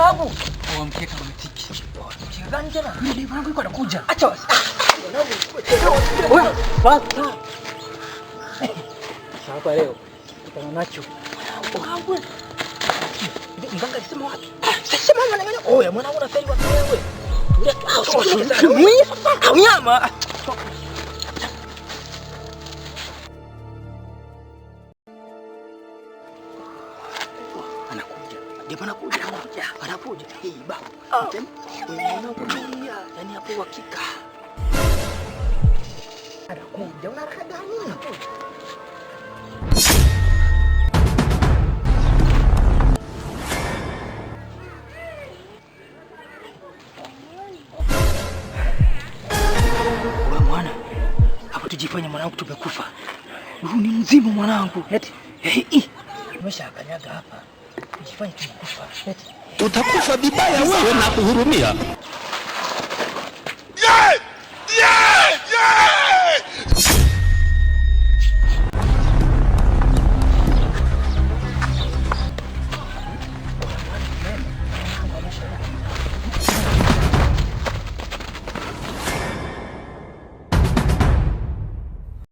mwanangu. Au mkeka umetiki. Mkeka gani tena? Yule mwanangu yuko anakuja. Acha basi. Wewe, basta. Hapa leo tutana nacho. Mwanangu. Mganga alisema wapi? Sasa mama nani? Oya mwanangu unafeli wapi wewe? Tulia. Nyama. Anakuja. Hii baba. Anakuja. Yaani hapo hakika. Anakuja. Unataka gani? Wewe mwana. Hapo tujifanye mwanangu tumekufa. Huyu ni mzimu mwanangu. Eti. Umeshakanyaga hapa. Tujifanye tumekufa. Eti. Utakufa vibaya wewe na kuhurumia.